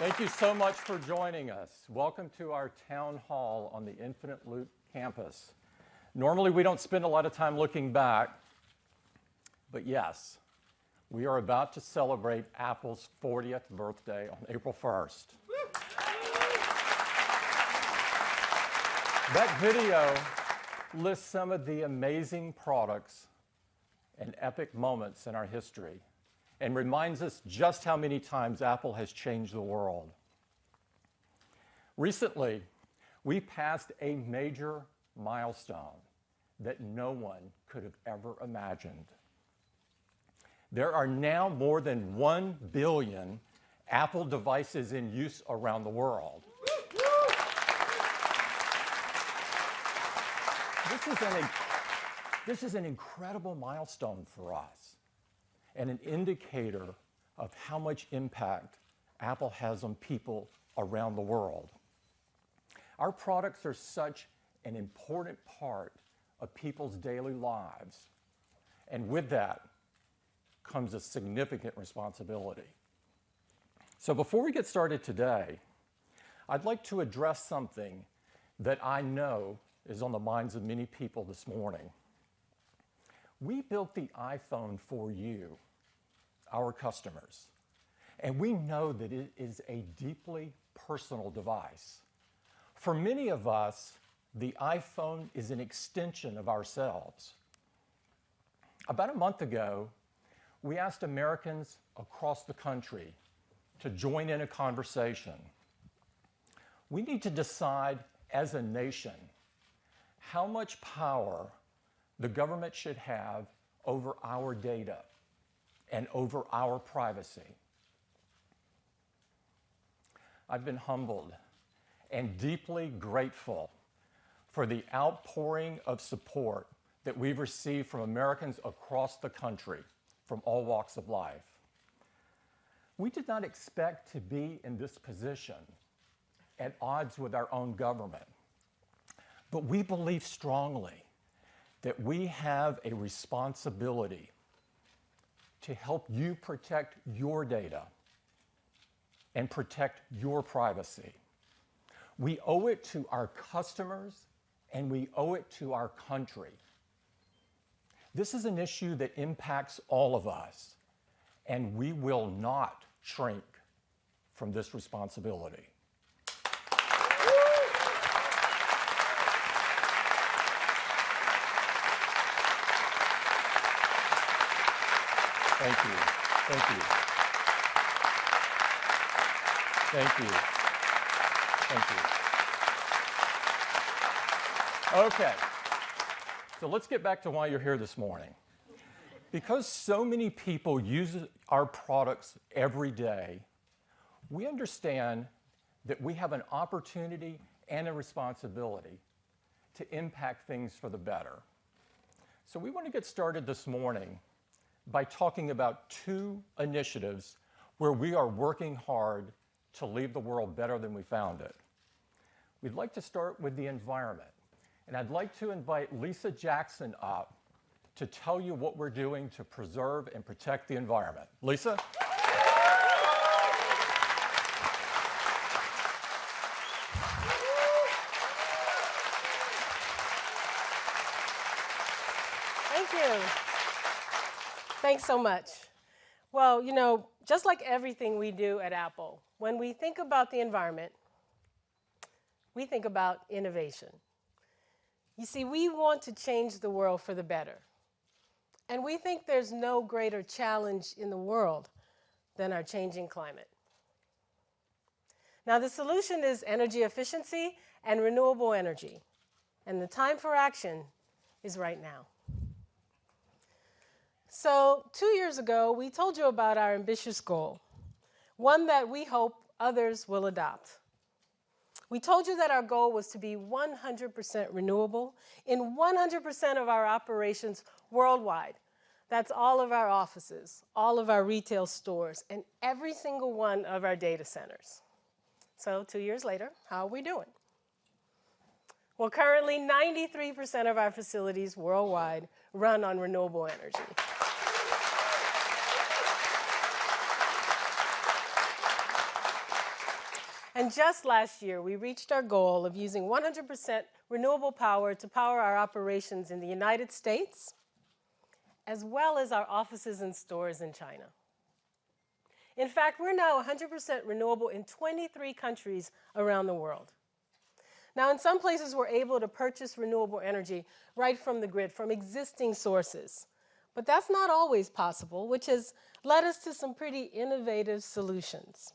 Thank you so much for joining us. Welcome to our town hall on the Infinite Loop campus. Normally, we don't spend a lot of time looking back, but yes, we are about to celebrate Apple's 40th birthday on April 1st. That video lists some of the amazing products and epic moments in our history, and reminds us just how many times Apple has changed the world. Recently, we passed a major milestone that no one could have ever imagined. There are now more than 1 billion Apple devices in use around the world. This is an incredible milestone for us, and an indicator of how much impact Apple has on people around the world. Our products are such an important part of people's daily lives, and with that comes a significant responsibility. So before we get started today, I'd like to address something that I know is on the minds of many people this morning. We built the iPhone for you, our customers, and we know that it is a deeply personal device. For many of us, the iPhone is an extension of ourselves. About a month ago, we asked Americans across the country to join in a conversation. We need to decide as a nation how much power the government should have over our data and over our privacy. I've been humbled and deeply grateful for the outpouring of support that we've received from Americans across the country from all walks of life. We did not expect to be in this position at odds with our own government, but we believe strongly that we have a responsibility to help you protect your data and protect your privacy. We owe it to our customers and we owe it to our country. This is an issue that impacts all of us, and we will not shrink from this responsibility. Thank you. Thank you. Thank you. Thank you. Okay. So let's get back to why you're here this morning. Because so many people use our products every day, we understand that we have an opportunity and a responsibility to impact things for the better. So we want to get started this morning by talking about 2 initiatives where we are working hard to leave the world better than we found it. We'd like to start with the environment, and I'd like to invite Lisa Jackson up to tell you what we're doing to preserve and protect the environment. Lisa? Thank you. Thanks so much. Well, you know, just like everything we do at Apple, when we think about the environment, we think about innovation. You see, we want to change the world for the better. And we think there's no greater challenge in the world than our changing climate. Now, the solution is energy efficiency and renewable energy. And the time for action is right now. So 2 years ago, we told you about our ambitious goal, one that we hope others will adopt. We told you that our goal was to be 100% renewable in 100% of our operations worldwide. That's all of our offices, all of our retail stores, and every single one of our data centers. So 2 years later, how are we doing? Well, currently 93% of our facilities worldwide run on renewable energy. And just last year, we reached our goal of using 100% renewable power to power our operations in the United States, as well as our offices and stores in China. In fact, we're now 100% renewable in 23 countries around the world. Now, in some places, we're able to purchase renewable energy right from the grid, from existing sources. But that's not always possible, which has led us to some pretty innovative solutions.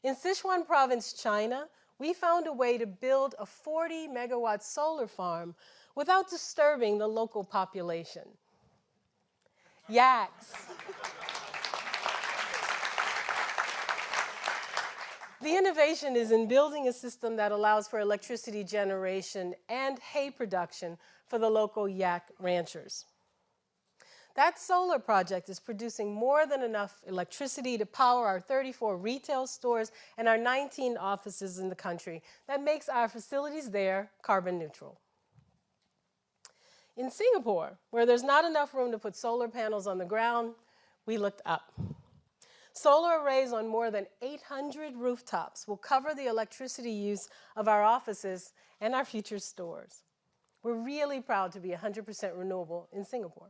In Sichuan province, China, we found a way to build a 40-megawatt solar farm without disturbing the local population. Yaks. The innovation is in building a system that allows for electricity generation and hay production for the local yak ranchers. That solar project is producing more than enough electricity to power our 34 retail stores and our 19 offices in the country. That makes our facilities there carbon neutral. In Singapore, where there's not enough room to put solar panels on the ground, we looked up. Solar arrays on more than 800 rooftops will cover the electricity use of our offices and our future stores. We're really proud to be 100% renewable in Singapore.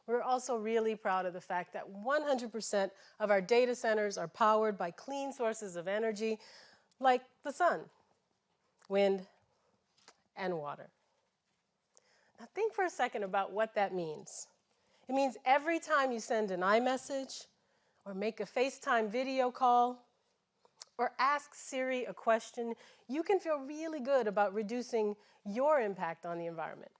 We're also really proud of the fact that 100% of our data centers are powered by clean sources of energy like the sun, wind, and water. Now think for a second about what that means. It means every time you send an iMessage, or make a FaceTime video call, or ask Siri a question, you can feel really good about reducing your impact on the environment.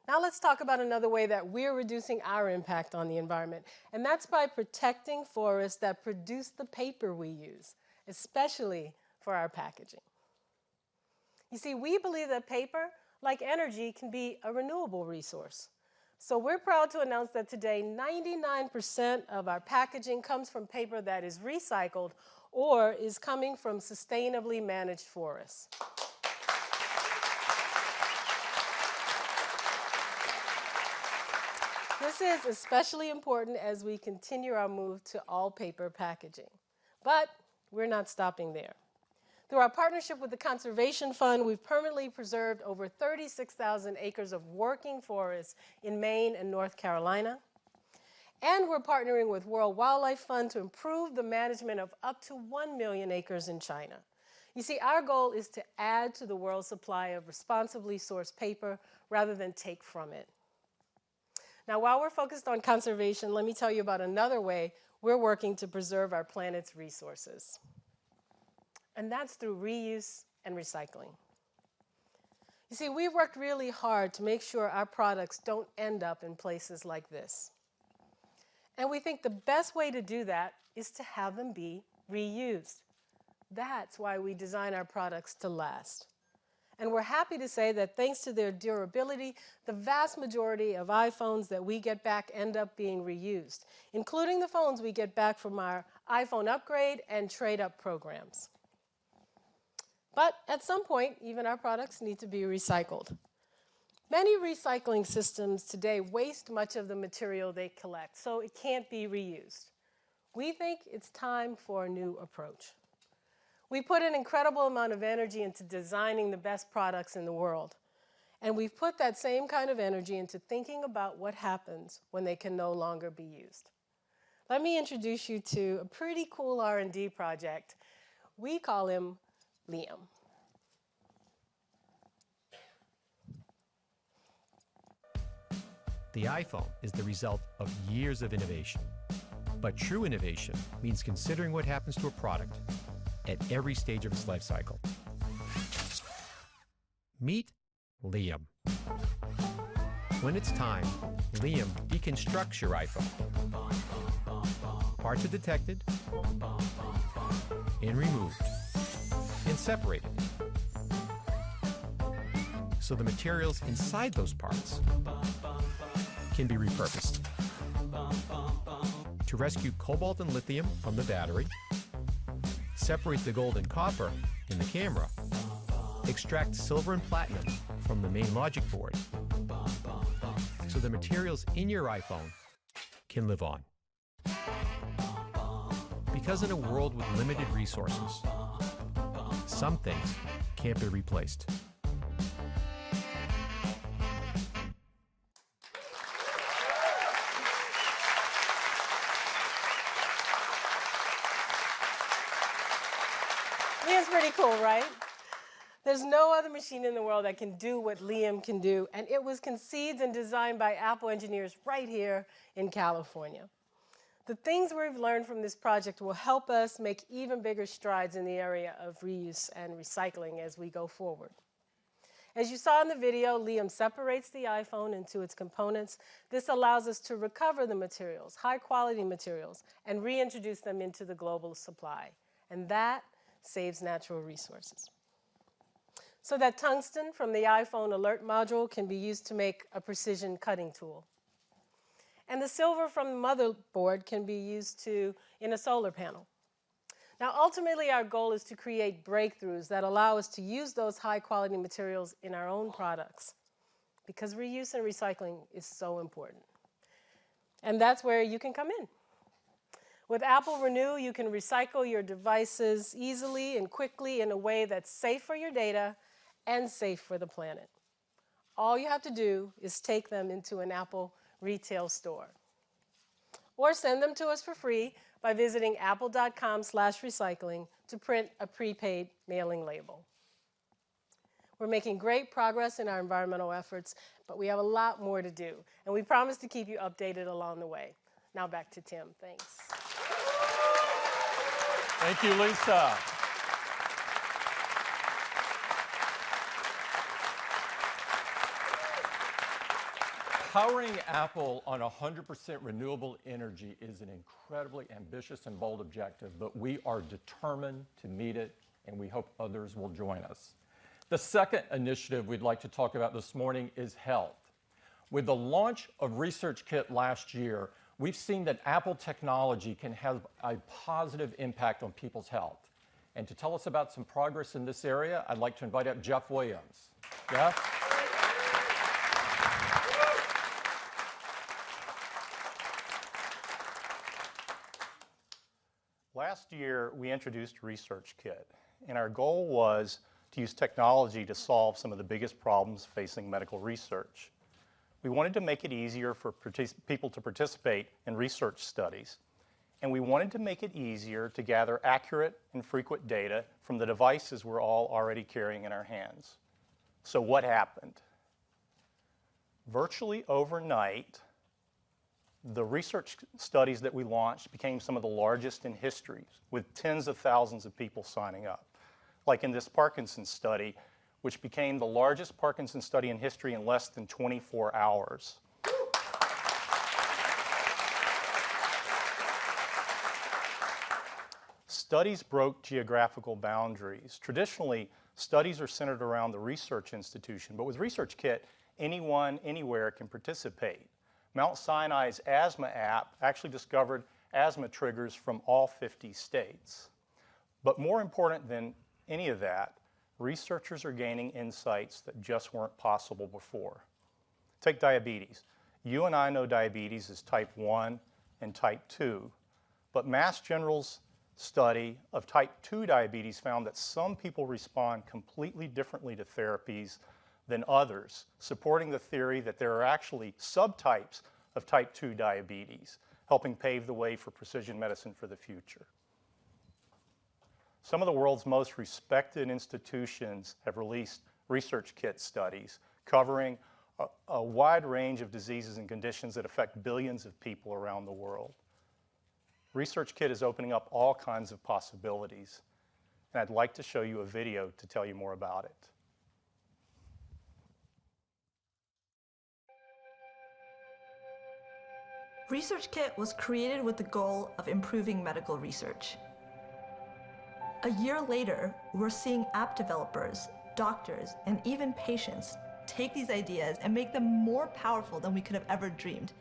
Now let's talk about another way that we're reducing our impact on the environment, and that's by protecting forests that produce the paper we use, especially for our packaging. You see, we believe that paper, like energy, can be a renewable resource. So we're proud to announce that today 99% of our packaging comes from paper that is recycled or is coming from sustainably managed forests. This is especially important as we continue our move to all-paper packaging. But we're not stopping there. Through our partnership with the Conservation Fund, we've permanently preserved over 36,000 acres of working forests in Maine and North Carolina. And we're partnering with World Wildlife Fund to improve the management of up to 1 million acres in China. You see, our goal is to add to the world's supply of responsibly sourced paper rather than take from it. Now, while we're focused on conservation, let me tell you about another way we're working to preserve our planet's resources. And that's through reuse and recycling. You see, we've worked really hard to make sure our products don't end up in places like this. And we think the best way to do that is to have them be reused. That's why we design our products to last. And we're happy to say that thanks to their durability, the vast majority of iPhones that we get back end up being reused, including the phones we get back from our iPhone upgrade and trade-up programs. But at some point, even our products need to be recycled. Many recycling systems today waste much of the material they collect, so it can't be reused. We think it's time for a new approach. We put an incredible amount of energy into designing the best products in the world. And we've put that same kind of energy into thinking about what happens when they can no longer be used. Let me introduce you to a pretty cool R&D project. We call him Liam. The iPhone is the result of years of innovation. But true innovation means considering what happens to a product at every stage of its life cycle. Meet Liam. When it's time, Liam deconstructs your iPhone. Parts are detected and removed and separated. So the materials inside those parts can be repurposed to rescue cobalt and lithium from the battery, separate the gold and copper in the camera, extract silver and platinum from the main logic board, so the materials in your iPhone can live on. Because in a world with limited resources, some things can't be replaced. Liam's pretty cool, right? There's no other machine in the world that can do what Liam can do, and it was conceived and designed by Apple engineers right here in California. The things we've learned from this project will help us make even bigger strides in the area of reuse and recycling as we go forward. As you saw in the video, Liam separates the iPhone into its components. This allows us to recover the materials, high-quality materials, and reintroduce them into the global supply. And that saves natural resources. So that tungsten from the iPhone alert module can be used to make a precision cutting tool. And the silver from the motherboard can be used in a solar panel. Now, ultimately, our goal is to create breakthroughs that allow us to use those high-quality materials in our own products, because reuse and recycling is so important. And that's where you can come in. With Apple Renew, you can recycle your devices easily and quickly in a way that's safe for your data and safe for the planet. All you have to do is take them into an Apple retail store, or send them to us for free by visiting apple.com/recycling to print a prepaid mailing label. We're making great progress in our environmental efforts, but we have a lot more to do, and we promise to keep you updated along the way. Now back to Tim. Thanks. Thank you, Lisa. Powering Apple on 100% renewable energy is an incredibly ambitious and bold objective, but we are determined to meet it, and we hope others will join us. The second initiative we'd like to talk about this morning is health. With the launch of ResearchKit last year, we've seen that Apple technology can have a positive impact on people's health. And to tell us about some progress in this area, I'd like to invite up Jeff Williams. Jeff? Last year, we introduced ResearchKit, and our goal was to use technology to solve some of the biggest problems facing medical research. We wanted to make it easier for people to participate in research studies, and we wanted to make it easier to gather accurate and frequent data from the devices we're all already carrying in our hands. So what happened? Virtually overnight, the research studies that we launched became some of the largest in history, with tens of thousands of people signing up. Like in this Parkinson's study, which became the largest Parkinson's study in history in less than 24 hours. Studies broke geographical boundaries. Traditionally, studies are centered around the research institution, but with ResearchKit, anyone, anywhere can participate. Mount Sinai's asthma app actually discovered asthma triggers from all 50 states. But more important than any of that, researchers are gaining insights that just weren't possible before. Take diabetes. You and I know diabetes is type 1 and type 2, but Mass General's study of type 2 diabetes found that some people respond completely differently to therapies than others, supporting the theory that there are actually subtypes of type 2 diabetes, helping pave the way for precision medicine for the future. Some of the world's most respected institutions have released ResearchKit studies covering a wide range of diseases and conditions that affect billions of people around the world. ResearchKit is opening up all kinds of possibilities, and I'd like to show you a video to tell you more about it. ResearchKit was created with the goal of improving medical research. A year later, we're seeing app developers, doctors, and even patients take these ideas and make them more powerful than we could have ever dreamed.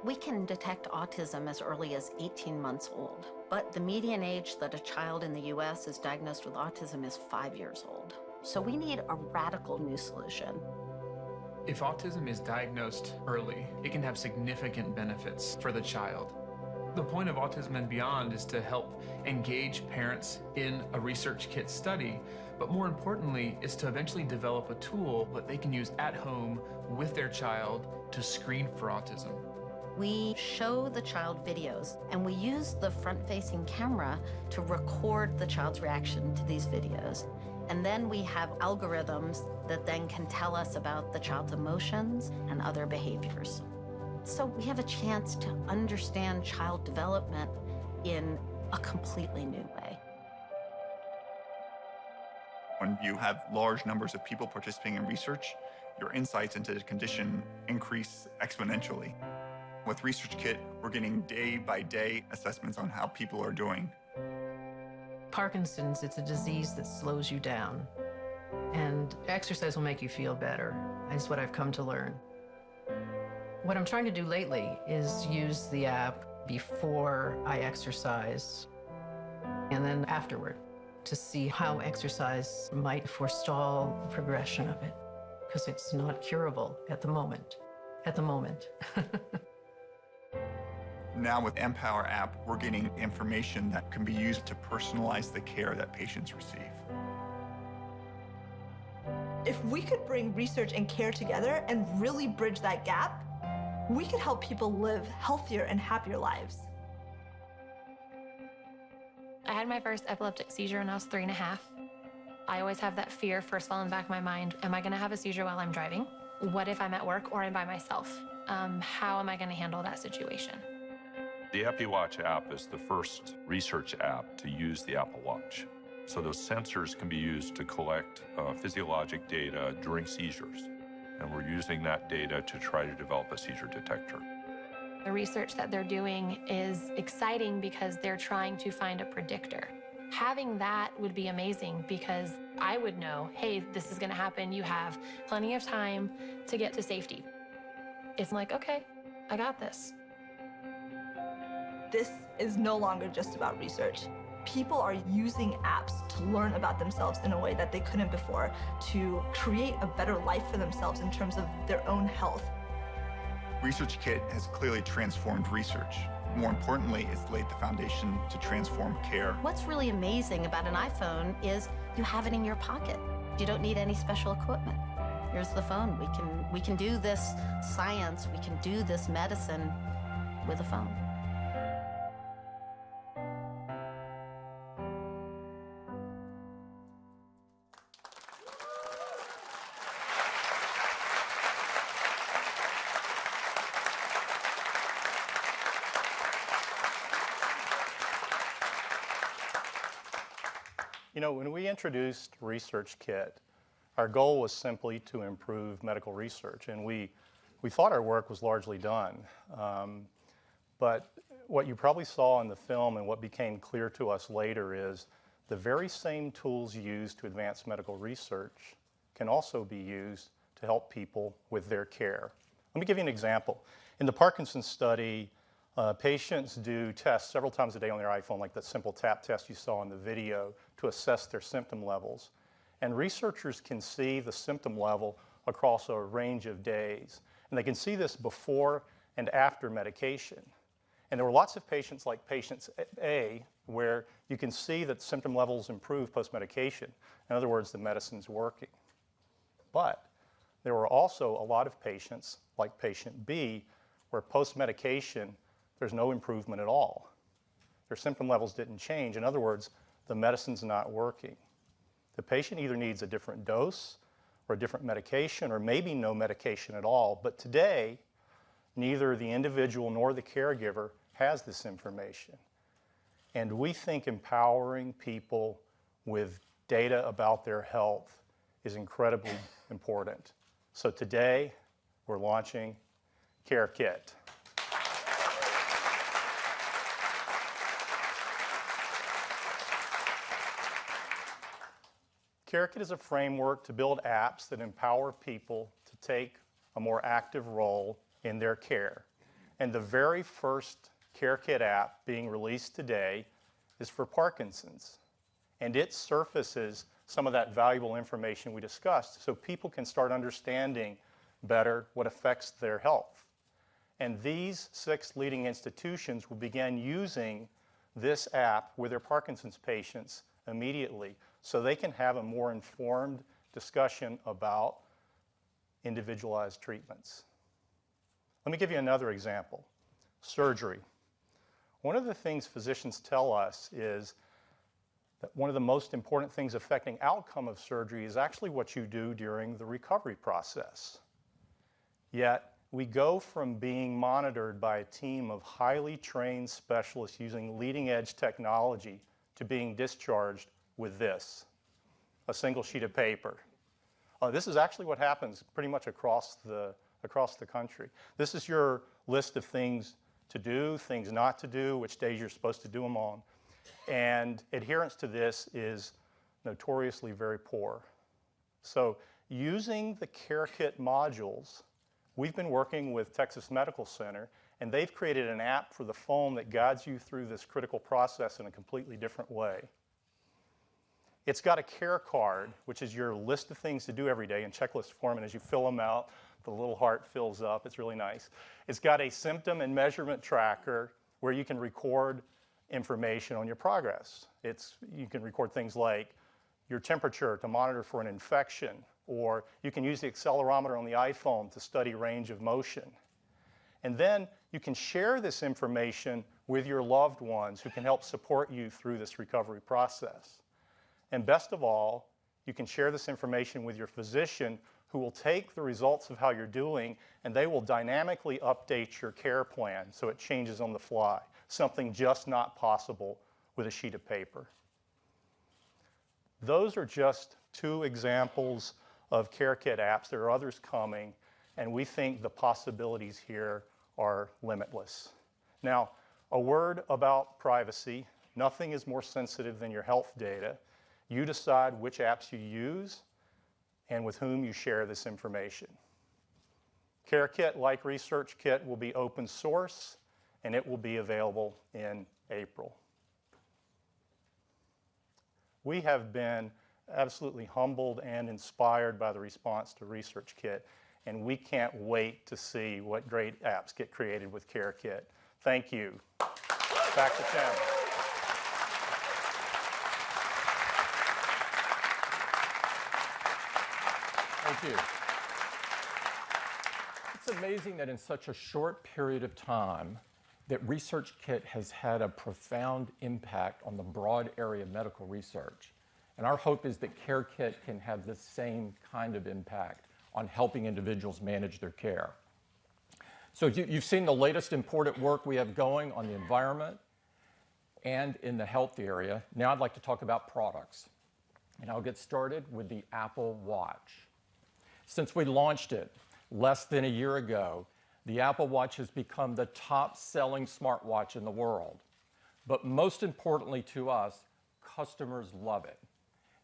We can detect autism as early as 18 months old, but the median age that a child in the US is diagnosed with autism is 5 years old. So we need a radical new solution. If autism is diagnosed early, it can have significant benefits for the child. The point of Autism and Beyond is to help engage parents in a research kit study, but more importantly is to eventually develop a tool that they can use at home with their child to screen for autism. We show the child videos, and we use the front-facing camera to record the child's reaction to these videos. And then we have algorithms that then can tell us about the child's emotions and other behaviors. So we have a chance to understand child development in a completely new way. When you have large numbers of people participating in research, your insights into the condition increase exponentially. With Research Kit, we're getting day-by-day assessments on how people are doing. Parkinson's, it's a disease that slows you down. And exercise will make you feel better, is what I've come to learn. What I'm trying to do lately is use the app before I exercise and then afterward to see how exercise might forestall the progression of it, because it's not curable at the moment. Now with Empower app, we're getting information that can be used to personalize the care that patients receive. If we could bring research and care together and really bridge that gap, we could help people live healthier and happier lives. I had my first epileptic seizure when I was 3.5. I always have that fear first of all in the back of my mind. Am I going to have a seizure while I'm driving? What if I'm at work or I'm by myself? How am I going to handle that situation? The EpiWatch app is the first research app to use the Apple Watch. So those sensors can be used to collect physiologic data during seizures. And we're using that data to try to develop a seizure detector. The research that they're doing is exciting because they're trying to find a predictor. Having that would be amazing because I would know, hey, this is going to happen. You have plenty of time to get to safety. It's like, okay, I got this. This is no longer just about research. People are using apps to learn about themselves in a way that they couldn't before, to create a better life for themselves in terms of their own health. Research Kit has clearly transformed research. More importantly, it's laid the foundation to transform care. What's really amazing about an iPhone is you have it in your pocket. You don't need any special equipment. Here's the phone. We can do this science, we can do this medicine with a phone. You know, when we introduced Research Kit, our goal was simply to improve medical research, and we thought our work was largely done. But what you probably saw in the film and what became clear to us later is the very same tools used to advance medical research can also be used to help people with their care. Let me give you an example. In the Parkinson's study, patients do tests several times a day on their iPhone, like that simple tap test you saw in the video, to assess their symptom levels. And researchers can see the symptom level across a range of days. And they can see this before and after medication. And there were lots of patients, like patient A, where you can see that symptom levels improve post-medication. In other words, the medicine's working. But there were also a lot of patients, like patient B, where post-medication, there's no improvement at all. Their symptom levels didn't change. In other words, the medicine's not working. The patient either needs a different dose or a different medication or maybe no medication at all. But today, neither the individual nor the caregiver has this information. And we think empowering people with data about their health is incredibly important. So today, we're launching Care Kit. Care Kit is a framework to build apps that empower people to take a more active role in their care. And the very first Care Kit app being released today is for Parkinson's. And it surfaces some of that valuable information we discussed so people can start understanding better what affects their health. And these 6 leading institutions will begin using this app with their Parkinson's patients immediately so they can have a more informed discussion about individualized treatments. Let me give you another example. Surgery. One of the things physicians tell us is that one of the most important things affecting outcome of surgery is actually what you do during the recovery process. Yet, we go from being monitored by a team of highly trained specialists using leading-edge technology to being discharged with this, a single sheet of paper. This is actually what happens pretty much across the country. This is your list of things to do, things not to do, which days you're supposed to do them on. And adherence to this is notoriously very poor. So using the CareKit modules, we've been working with Texas Medical Center, and they've created an app for the phone that guides you through this critical process in a completely different way. It's got a care card, which is your list of things to do every day in checklist form, and as you fill them out, the little heart fills up. It's really nice. It's got a symptom and measurement tracker where you can record information on your progress. You can record things like your temperature to monitor for an infection, or you can use the accelerometer on the iPhone to study range of motion. And then you can share this information with your loved ones who can help support you through this recovery process. And best of all, you can share this information with your physician who will take the results of how you're doing and they will dynamically update your care plan so it changes on the fly, something just not possible with a sheet of paper. Those are just 2 examples of CareKit apps. There are others coming, and we think the possibilities here are limitless. Now, a word about privacy. Nothing is more sensitive than your health data. You decide which apps you use and with whom you share this information. CareKit, like ResearchKit, will be open source, and it will be available in April. We have been absolutely humbled and inspired by the response to ResearchKit, and we can't wait to see what great apps get created with CareKit. Thank you. Back to Tim. Thank you. It's amazing that in such a short period of time that ResearchKit has had a profound impact on the broad area of medical research. And our hope is that CareKit can have the same kind of impact on helping individuals manage their care. So you've seen the latest important work we have going on the environment and in the health area. Now I'd like to talk about products. And I'll get started with the Apple Watch. Since we launched it less than a year ago, the Apple Watch has become the top-selling smartwatch in the world. But most importantly to us, customers love it.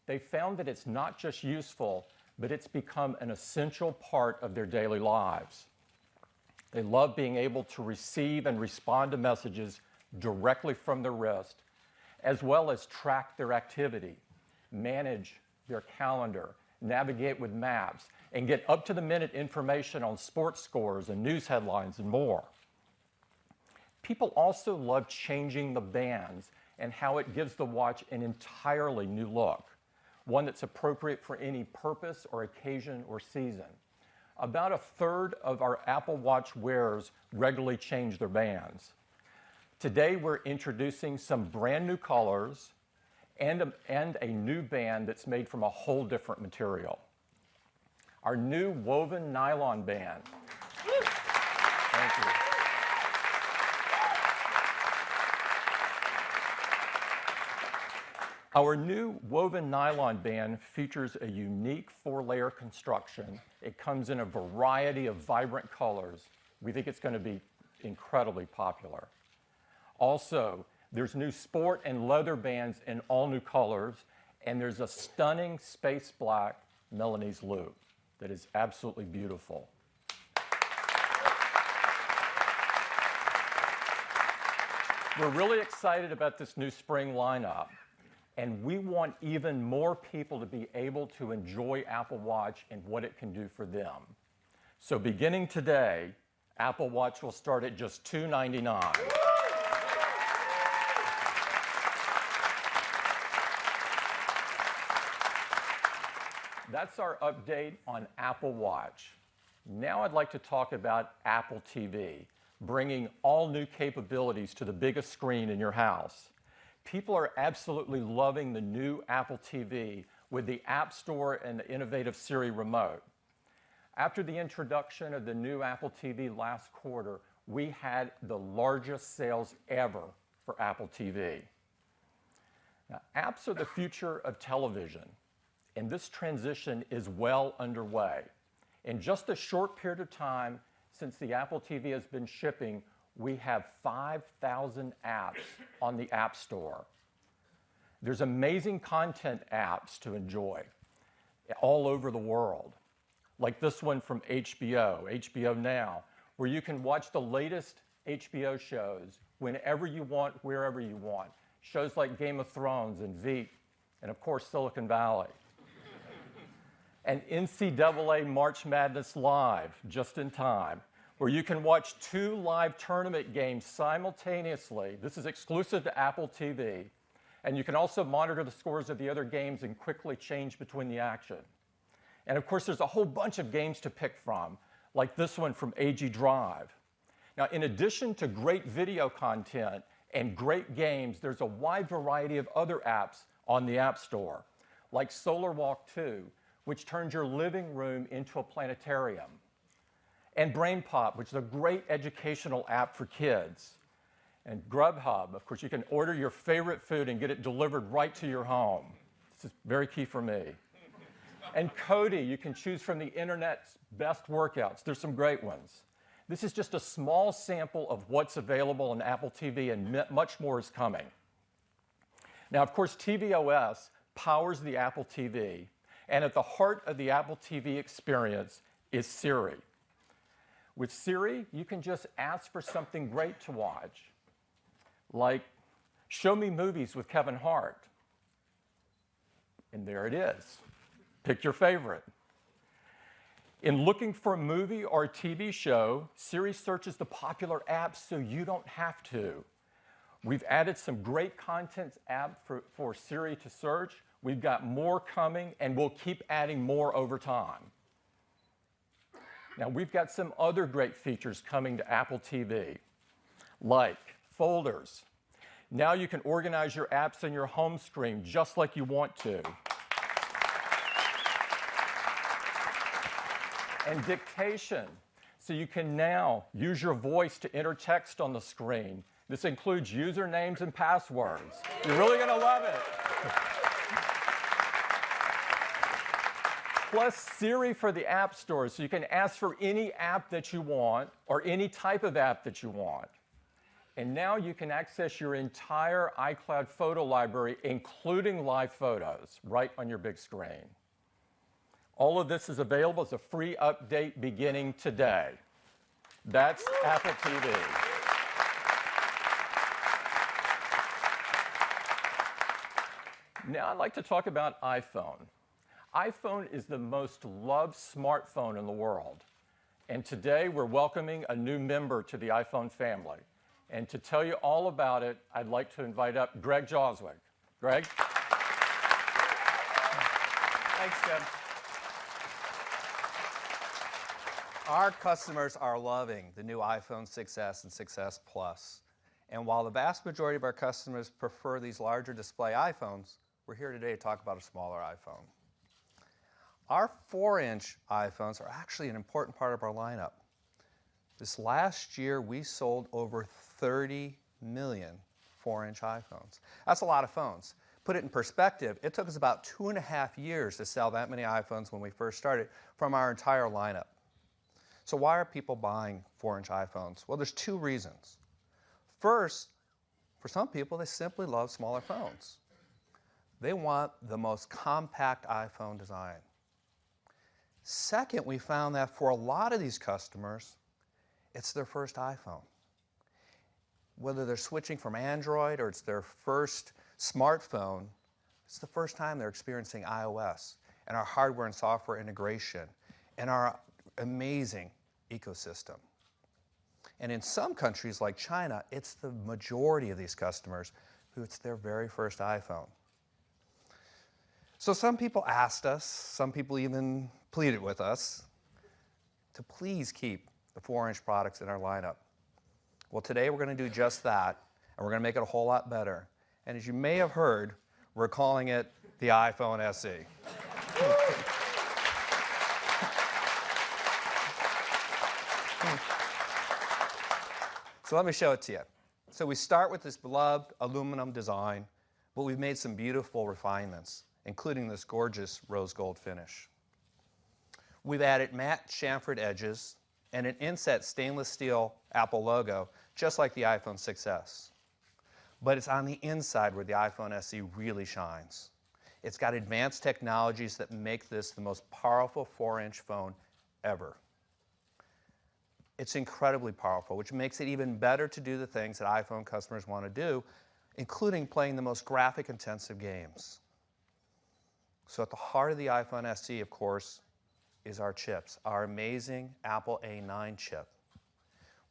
They found that it's not just useful, but it's become an essential part of their daily lives. They love being able to receive and respond to messages directly from their wrist, as well as track their activity, manage their calendar, navigate with maps, and get up-to-the-minute information on sports scores and news headlines and more. People also love changing the bands and how it gives the watch an entirely new look, one that's appropriate for any purpose or occasion or season. About 1/3 of our Apple Watch wearers regularly change their bands. Today, we're introducing some brand new colors and a new band that's made from a whole different material. Our new woven nylon band. Thank you. Our new woven nylon band features a unique 4-layer construction. It comes in a variety of vibrant colors. We think it's going to be incredibly popular. Also, there's new sport and leather bands in all new colors, and there's a stunning space black Milanese loop that is absolutely beautiful. We're really excited about this new spring lineup, and we want even more people to be able to enjoy Apple Watch and what it can do for them. So beginning today, Apple Watch will start at just $299. That's our update on Apple Watch. Now I'd like to talk about Apple TV, bringing all new capabilities to the biggest screen in your house. People are absolutely loving the new Apple TV with the App Store and the innovative Siri remote. After the introduction of the new Apple TV last quarter, we had the largest sales ever for Apple TV. Now, apps are the future of television, and this transition is well underway. In just a short period of time since the Apple TV has been shipping, we have 5,000 apps on the App Store. There's amazing content apps to enjoy all over the world, like this one from HBO Now, where you can watch the latest HBO shows whenever you want, wherever you want. Shows like Game of Thrones and Veep, and of course Silicon Valley. And NCAA March Madness Live, just in time, where you can watch 2 live tournament games simultaneously. This is exclusive to Apple TV. And you can also monitor the scores of the other games and quickly change between the action. And of course, there's a whole bunch of games to pick from, like this one from AG Drive. Now, in addition to great video content and great games, there's a wide variety of other apps on the App Store, like Solar Walk 2, which turns your living room into a planetarium, and Brain Pop, which is a great educational app for kids, and Grubhub. Of course, you can order your favorite food and get it delivered right to your home. This is very key for me. And Cody, you can choose from the internet's best workouts. There's some great ones. This is just a small sample of what's available on Apple TV, and much more is coming. Now, of course, tvOS powers the Apple TV, and at the heart of the Apple TV experience is Siri. With Siri, you can just ask for something great to watch, like, show me movies with Kevin Hart. And there it is. Pick your favorite. In looking for a movie or a TV show, Siri searches the popular apps so you don't have to. We've added some great content app for Siri to search. We've got more coming, and we'll keep adding more over time. Now, we've got some other great features coming to Apple TV, like folders. Now you can organize your apps on your home screen just like you want to. And dictation, so you can now use your voice to enter text on the screen. This includes usernames and passwords. You're really going to love it. Plus Siri for the App Store, so you can ask for any app that you want or any type of app that you want. And now you can access your entire iCloud photo library, including live photos, right on your big screen. All of this is available as a free update beginning today. That's Apple TV. Now I'd like to talk about iPhone. iPhone is the most loved smartphone in the world. And today we're welcoming a new member to the iPhone family. And to tell you all about it, I'd like to invite up Greg Joswick. Greg? Thanks, Jim. Our customers are loving the new iPhone 6s and 6s Plus. And while the vast majority of our customers prefer these larger display iPhones, we're here today to talk about a smaller iPhone. Our 4-inch iPhones are actually an important part of our lineup. This last year, we sold over 30 million 4-inch iPhones. That's a lot of phones. Put it in perspective, it took us about 2.5 years to sell that many iPhones when we first started from our entire lineup. So why are people buying 4-inch iPhones? Well, there's 2 reasons. First, for some people, they simply love smaller phones. They want the most compact iPhone design. Second, we found that for a lot of these customers, it's their first iPhone. Whether they're switching from Android or it's their first smartphone, it's the first time they're experiencing iOS and our hardware and software integration and our amazing ecosystem. And in some countries like China, it's the majority of these customers who it's their very first iPhone. So some people asked us, some people even pleaded with us to please keep the 4-inch products in our lineup. Well, today we're going to do just that, and we're going to make it a whole lot better. And as you may have heard, we're calling it the iPhone SE. So let me show it to you. So we start with this beloved aluminum design, but we've made some beautiful refinements, including this gorgeous rose gold finish. We've added matte chamfered edges and an inset stainless steel Apple logo, just like the iPhone 6s. But it's on the inside where the iPhone SE really shines. It's got advanced technologies that make this the most powerful 4-inch phone ever. It's incredibly powerful, which makes it even better to do the things that iPhone customers want to do, including playing the most graphic-intensive games. So at the heart of the iPhone SE, of course, is our chips, our amazing Apple A9 chip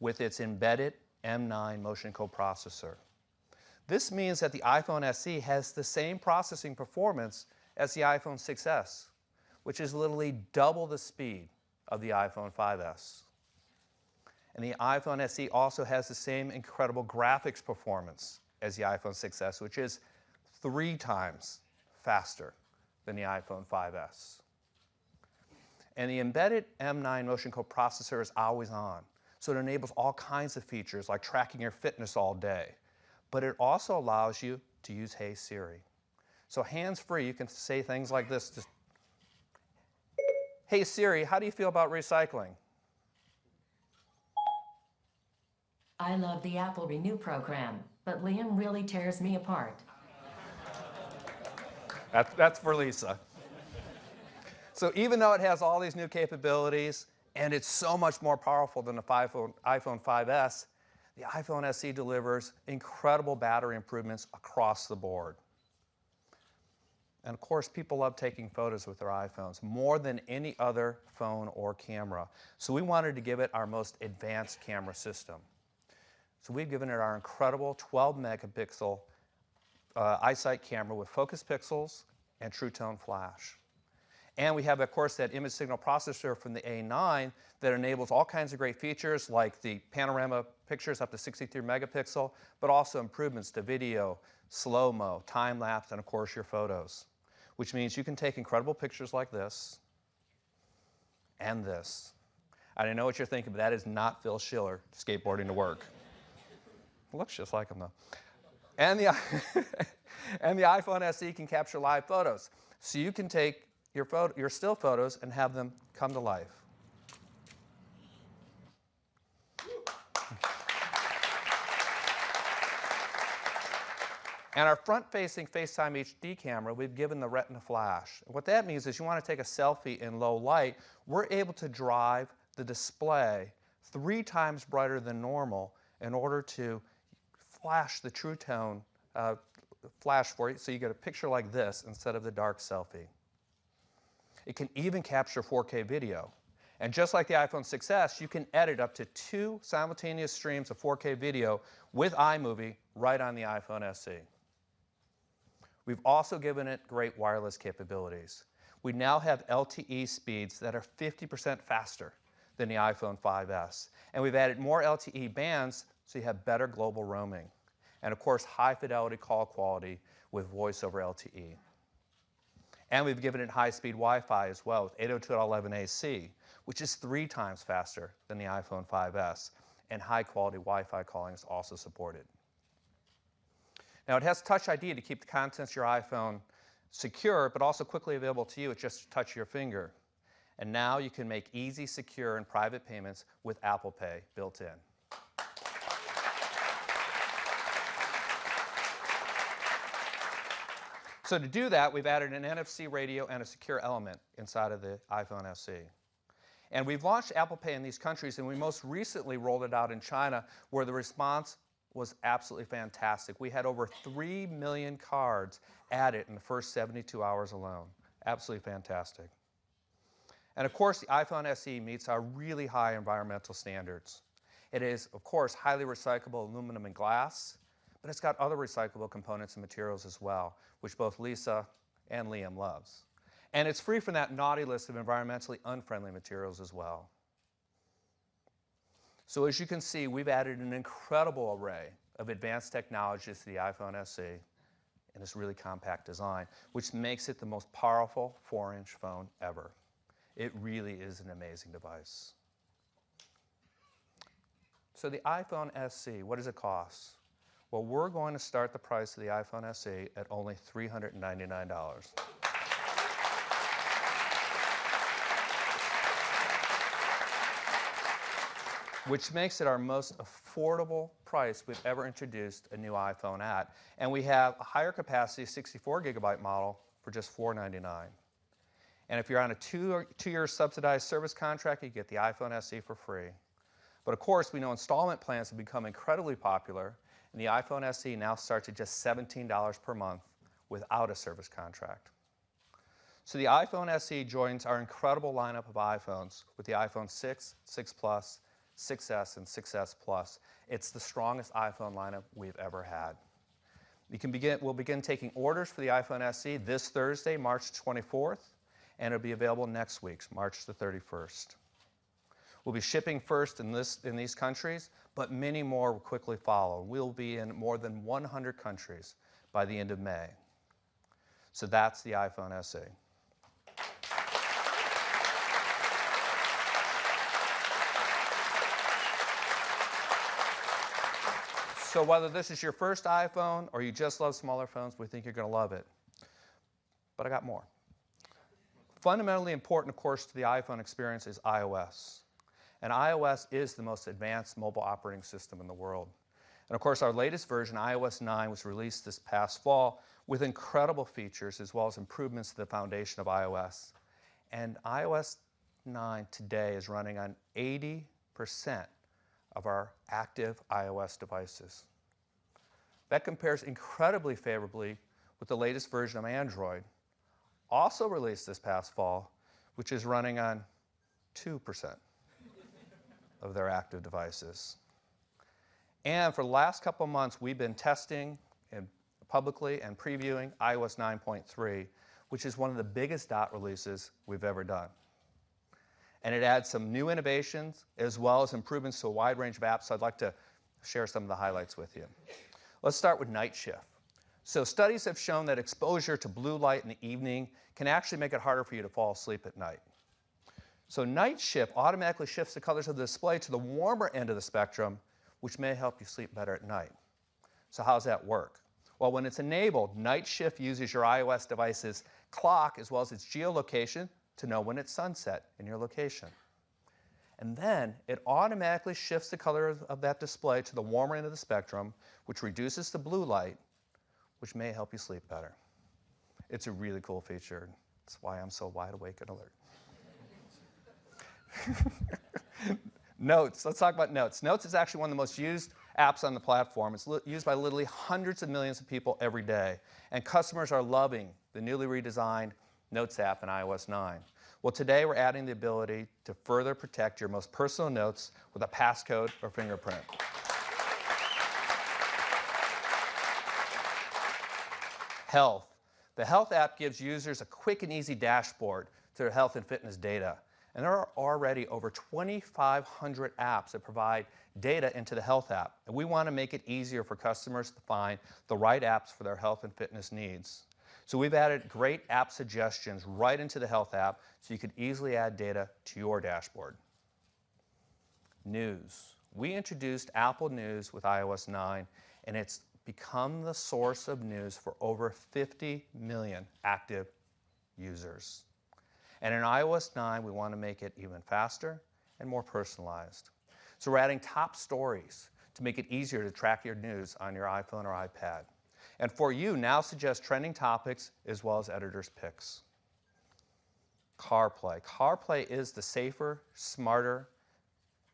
with its embedded M9 motion coprocessor. This means that the iPhone SE has the same processing performance as the iPhone 6s, which is literally double the speed of the iPhone 5s. And the iPhone SE also has the same incredible graphics performance as the iPhone 6s, which is 3 times faster than the iPhone 5s. And the embedded M9 motion coprocessor is always on, so it enables all kinds of features like tracking your fitness all day. But it also allows you to use Hey Siri. So hands-free, you can say things like this. Just, Hey Siri, how do you feel about recycling? I love the Apple Renew program, but Liam really tears me apart. That's for Lisa. So even though it has all these new capabilities, and it's so much more powerful than the iPhone 5s, the iPhone SE delivers incredible battery improvements across the board. And of course, people love taking photos with their iPhones more than any other phone or camera. So we wanted to give it our most advanced camera system. So we've given it our incredible 12-megapixel iSight camera with focus pixels and True Tone flash. And we have, of course, that image signal processor from the A9 that enables all kinds of great features like the panorama pictures up to 63 megapixel, but also improvements to video, slow-mo, time-lapse, and of course your photos, which means you can take incredible pictures like this and this. And I know what you're thinking, but that is not Phil Schiller skateboarding to work. It looks just like him, though. And the, and the iPhone SE can capture live photos. So you can take your still photos and have them come to life. And our front-facing FaceTime HD camera, we've given the Retina flash. What that means is you want to take a selfie in low light, we're able to drive the display 3 times brighter than normal in order to flash the True Tone flash for you, so you get a picture like this instead of the dark selfie. It can even capture 4K video. And just like the iPhone 6s, you can edit up to 2 simultaneous streams of 4K video with iMovie right on the iPhone SE. We've also given it great wireless capabilities. We now have LTE speeds that are 50% faster than the iPhone 5s. And we've added more LTE bands so you have better global roaming. And of course, high fidelity call quality with voice over LTE. And we've given it high-speed Wi-Fi as well with 802.11ac, which is 3 times faster than the iPhone 5s. And high-quality Wi-Fi calling is also supported. Now, it has Touch ID to keep the contents of your iPhone secure, but also quickly available to you with just a touch of your finger. And now you can make easy, secure, and private payments with Apple Pay built in. So to do that, we've added an NFC radio and a secure element inside of the iPhone SE. And we've launched Apple Pay in these countries, and we most recently rolled it out in China, where the response was absolutely fantastic. We had over 3 million cards added in the first 72 hours alone. Absolutely fantastic. And of course, the iPhone SE meets our really high environmental standards. It is, of course, highly recyclable aluminum and glass, but it's got other recyclable components and materials as well, which both Lisa and Liam loves. And it's free from that naughty list of environmentally unfriendly materials as well. So as you can see, we've added an incredible array of advanced technologies to the iPhone SE in this really compact design, which makes it the most powerful 4-inch phone ever. It really is an amazing device. So the iPhone SE, what does it cost? Well, we're going to start the price of the iPhone SE at only $399. Which makes it our most affordable price we've ever introduced a new iPhone at. And we have a higher capacity 64-gigabyte model for just $499. And if you're on a two-year subsidized service contract, you get the iPhone SE for free. But of course, we know installment plans have become incredibly popular, and the iPhone SE now starts at just $17 per month without a service contract. So the iPhone SE joins our incredible lineup of iPhones with the iPhone 6, 6 Plus, 6S, and 6S Plus. It's the strongest iPhone lineup we've ever had. We'll begin taking orders for the iPhone SE this Thursday, March 24th, and it'll be available next week, March the 31st. We'll be shipping first in these countries, but many more will quickly follow. We'll be in more than 100 countries by the end of May. So that's the iPhone SE. So whether this is your first iPhone or you just love smaller phones, we think you're going to love it. But I got more. Fundamentally important, of course, to the iPhone experience is iOS. And iOS is the most advanced mobile operating system in the world. And of course, our latest version, iOS 9, was released this past fall with incredible features as well as improvements to the foundation of iOS. And iOS 9 today is running on 80% of our active iOS devices. That compares incredibly favorably with the latest version of Android, also released this past fall, which is running on 2% of their active devices. And for the last couple of months, we've been testing publicly and previewing iOS 9.3, which is one of the biggest dot releases we've ever done. And it adds some new innovations as well as improvements to a wide range of apps, so I'd like to share some of the highlights with you. Let's start with night shift. So studies have shown that exposure to blue light in the evening can actually make it harder for you to fall asleep at night. So night shift automatically shifts the colors of the display to the warmer end of the spectrum, which may help you sleep better at night. So how does that work? Well, when it's enabled, night shift uses your iOS device's clock as well as its geolocation to know when it's sunset in your location. And then it automatically shifts the color of that display to the warmer end of the spectrum, which reduces the blue light, which may help you sleep better. It's a really cool feature. That's why I'm so wide awake and alert. Notes. Let's talk about Notes. Notes is actually one of the most used apps on the platform. It's used by literally hundreds of millions of people every day. And customers are loving the newly redesigned Notes app in iOS 9. Well, today we're adding the ability to further protect your most personal notes with a passcode or fingerprint. Health. The Health app gives users a quick and easy dashboard to their health and fitness data. And there are already over 2,500 apps that provide data into the Health app. And we want to make it easier for customers to find the right apps for their health and fitness needs. So we've added great app suggestions right into the Health app so you can easily add data to your dashboard. News. We introduced Apple News with iOS 9, and it's become the source of news for over 50 million active users. And in iOS 9, we want to make it even faster and more personalized. So we're adding top stories to make it easier to track your news on your iPhone or iPad. And for you, now suggest trending topics as well as editor's picks. CarPlay. CarPlay is the safer, smarter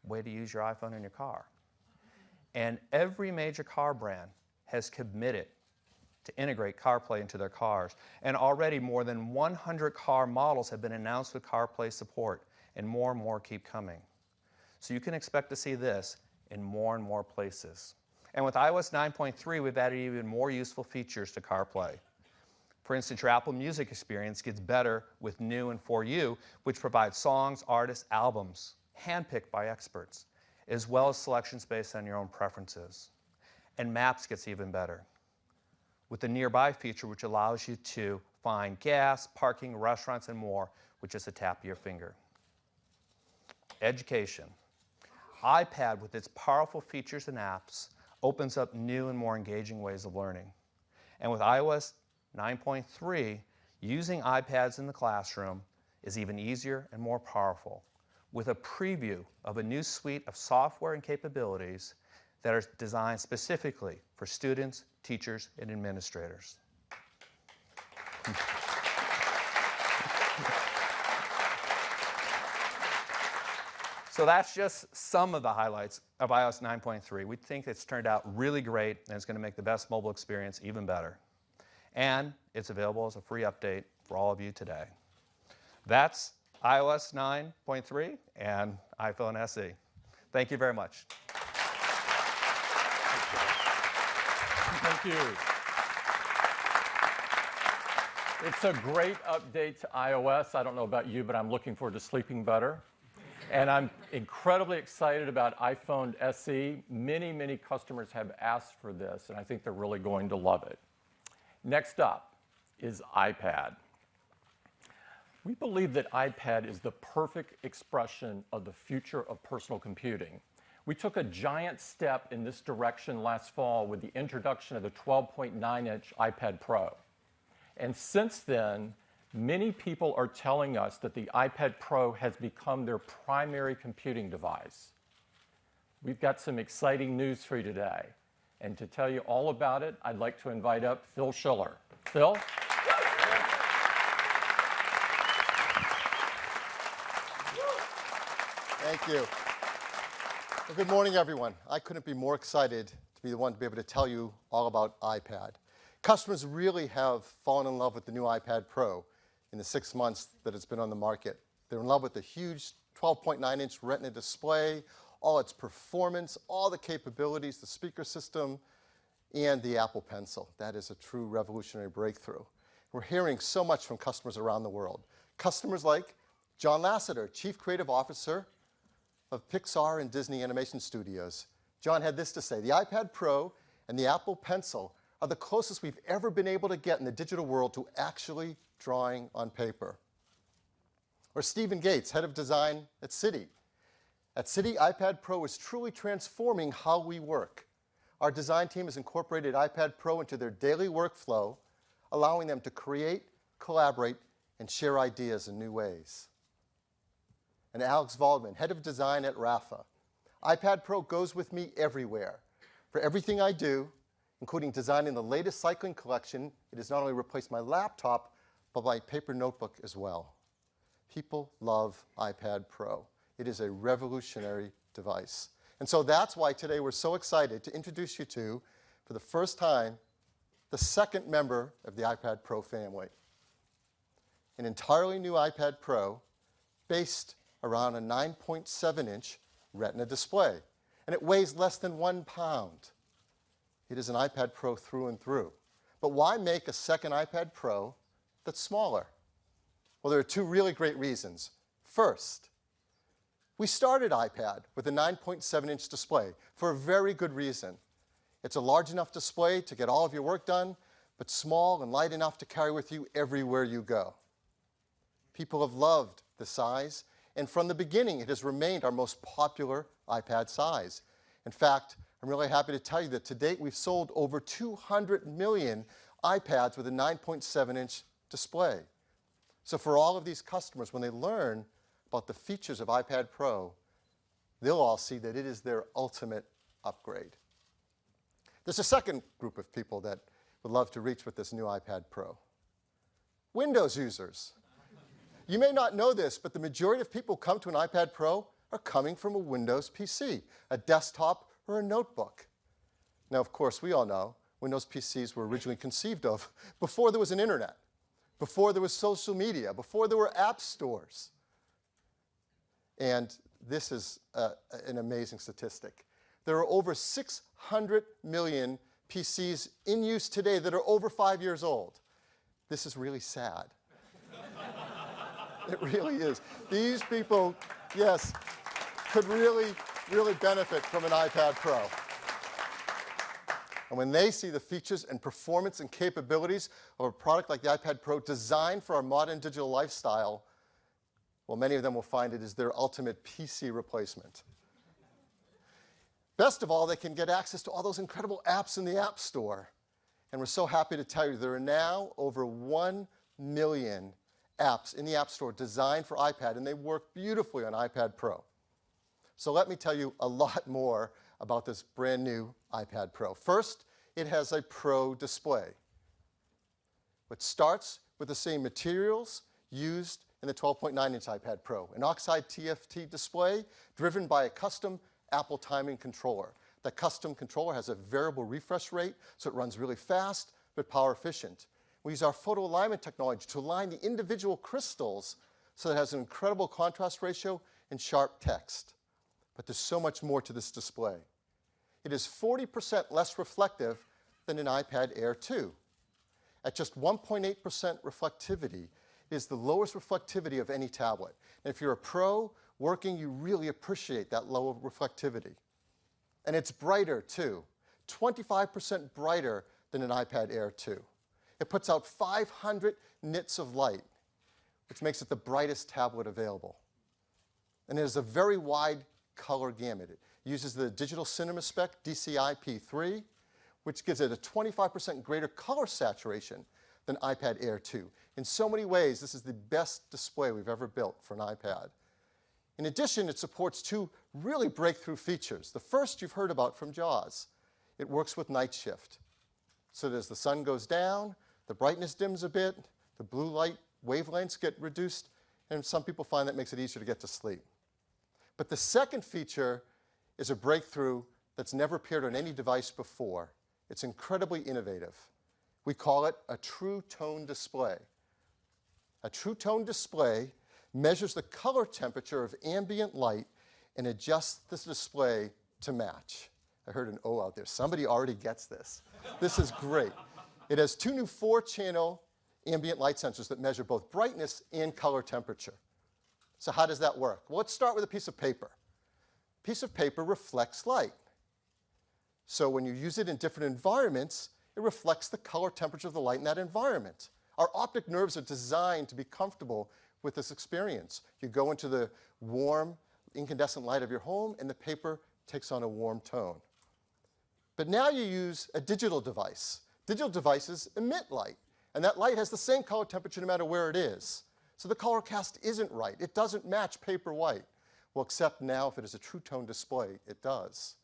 way to use your iPhone in your car. And every major car brand has committed to integrate CarPlay into their cars. And already more than 100 car models have been announced with CarPlay support, and more keep coming. So you can expect to see this in more and more places. And with iOS 9.3, we've added even more useful features to CarPlay. For instance, your Apple Music experience gets better with New and For You, which provides songs, artists, albums, handpicked by experts, as well as selections based on your own preferences. And Maps gets even better with the Nearby feature, which allows you to find gas, parking, restaurants, and more with just a tap of your finger. Education. iPad, with its powerful features and apps, opens up new and more engaging ways of learning. And with iOS 9.3, using iPads in the classroom is even easier and more powerful, with a preview of a new suite of software and capabilities that are designed specifically for students, teachers, and administrators. So that's just some of the highlights of iOS 9.3. We think it's turned out really great, and it's going to make the best mobile experience even better. And it's available as a free update for all of you today. That's iOS 9.3 and iPhone SE. Thank you very much. Thank you. It's a great update to iOS. I don't know about you, but I'm looking forward to sleeping better. And I'm incredibly excited about iPhone SE. Many, many customers have asked for this, and I think they're really going to love it. Next up is iPad. We believe that iPad is the perfect expression of the future of personal computing. We took a giant step in this direction last fall with the introduction of the 12.9-inch iPad Pro. And since then, many people are telling us that the iPad Pro has become their primary computing device. We've got some exciting news for you today. And to tell you all about it, I'd like to invite up Phil Schiller. Phil? Thank you. Well, good morning, everyone. I couldn't be more excited to be the one to be able to tell you all about iPad. Customers really have fallen in love with the new iPad Pro in the 6 months that it's been on the market. They're in love with the huge 12.9-inch Retina display, all its performance, all the capabilities, the speaker system, and the Apple Pencil. That is a true revolutionary breakthrough. We're hearing so much from customers around the world. Customers like John Lasseter, Chief Creative Officer of Pixar and Disney Animation Studios. John had this to say: the iPad Pro and the Apple Pencil are the closest we've ever been able to get in the digital world to actually drawing on paper. Or Stephen Gates, Head of Design at Citi. At Citi, iPad Pro is truly transforming how we work. Our design team has incorporated iPad Pro into their daily workflow, allowing them to create, collaborate, and share ideas in new ways. And Alex Waldman, Head of Design at Rafa. iPad Pro goes with me everywhere. For everything I do, including designing the latest cycling collection, it has not only replaced my laptop, but my paper notebook as well. People love iPad Pro. It is a revolutionary device. And so that's why today we're so excited to introduce you to, for the first time, the second member of the iPad Pro family. An entirely new iPad Pro based around a 9.7-inch Retina display. And it weighs less than 1 pound. It is an iPad Pro through and through. But why make a second iPad Pro that's smaller? Well, there are two really great reasons. First, we started iPad with a 9.7-inch display for a very good reason. It's a large enough display to get all of your work done, but small and light enough to carry with you everywhere you go. People have loved the size, and from the beginning, it has remained our most popular iPad size. In fact, I'm really happy to tell you that to date, we've sold over 200 million iPads with a 9.7-inch display. So for all of these customers, when they learn about the features of iPad Pro, they'll all see that it is their ultimate upgrade. There's a second group of people that would love to reach with this new iPad Pro. Windows users. You may not know this, but the majority of people who come to an iPad Pro are coming from a Windows PC, a desktop, or a notebook. Now, of course, we all know Windows PCs were originally conceived of before there was an internet, before there was social media, before there were app stores. And this is an amazing statistic. There are over 600 million PCs in use today that are over 5 years old. This is really sad. It really is. These people, yes, could really benefit from an iPad Pro. And when they see the features and performance and capabilities of a product like the iPad Pro designed for our modern digital lifestyle, well, many of them will find it is their ultimate PC replacement. Best of all, they can get access to all those incredible apps in the App Store. And we're so happy to tell you there are now over 1 million apps in the App Store designed for iPad, and they work beautifully on iPad Pro. So let me tell you a lot more about this brand new iPad Pro. First, it has a Pro display, which starts with the same materials used in the 12.9-inch iPad Pro, an oxide TFT display driven by a custom Apple timing controller. The custom controller has a variable refresh rate, so it runs really fast but power efficient. We use our photo alignment technology to align the individual crystals so that it has an incredible contrast ratio and sharp text. But there's so much more to this display. It is 40% less reflective than an iPad Air 2. At just 1.8% reflectivity, it is the lowest reflectivity of any tablet. And if you're a pro working, you really appreciate that low reflectivity. And it's brighter, too, 25% brighter than an iPad Air 2. It puts out 500 nits of light, which makes it the brightest tablet available. And it has a very wide color gamut. It uses the digital cinema spec DCI-P3, which gives it a 25% greater color saturation than iPad Air 2. In so many ways, this is the best display we've ever built for an iPad. In addition, it supports two really breakthrough features. The first you've heard about from JAWS. It works with night shift. So that as the sun goes down, the brightness dims a bit, the blue light wavelengths get reduced, and some people find that makes it easier to get to sleep. But the second feature is a breakthrough that's never appeared on any device before. It's incredibly innovative. We call it a true tone display. A true tone display measures the color temperature of ambient light and adjusts the display to match. I heard an O out there. Somebody already gets this. This is great. It has two new 4-channel ambient light sensors that measure both brightness and color temperature. So how does that work? Well, let's start with a piece of paper. A piece of paper reflects light. So when you use it in different environments, it reflects the color temperature of the light in that environment. Our optic nerves are designed to be comfortable with this experience. You go into the warm, incandescent light of your home, and the paper takes on a warm tone. But now you use a digital device. Digital devices emit light, and that light has the same color temperature no matter where it is. So the color cast isn't right. It doesn't match paper white. Well, except now if it is a true tone display, it does.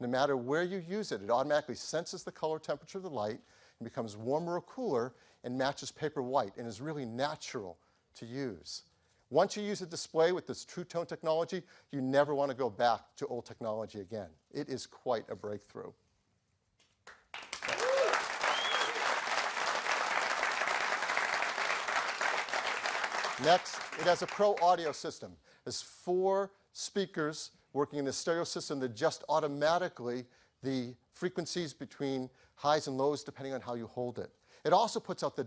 No matter where you use it, it automatically senses the color temperature of the light and becomes warmer or cooler and matches paper white and is really natural to use. Once you use a display with this true tone technology, you never want to go back to old technology again. It is quite a breakthrough. Next, it has a Pro audio system. It has 4 speakers working in the stereo system that adjust automatically the frequencies between highs and lows depending on how you hold it. It also puts out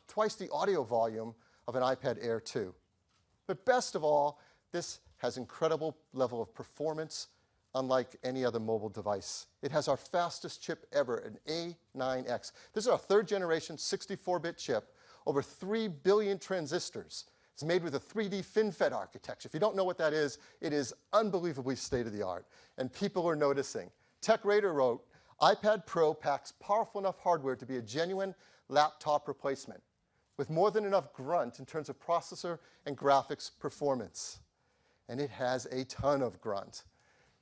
twice the audio volume of an iPad Air 2. But best of all, this has incredible level of performance unlike any other mobile device. It has our fastest chip ever, an A9X. This is our 3rd generation 64-bit chip, over 3 billion transistors. It's made with a 3D FinFET architecture. If you don't know what that is, it is unbelievably state-of-the-art, and people are noticing. TechRadar wrote, iPad Pro packs powerful enough hardware to be a genuine laptop replacement, with more than enough grunt in terms of processor and graphics performance. And it has a ton of grunt.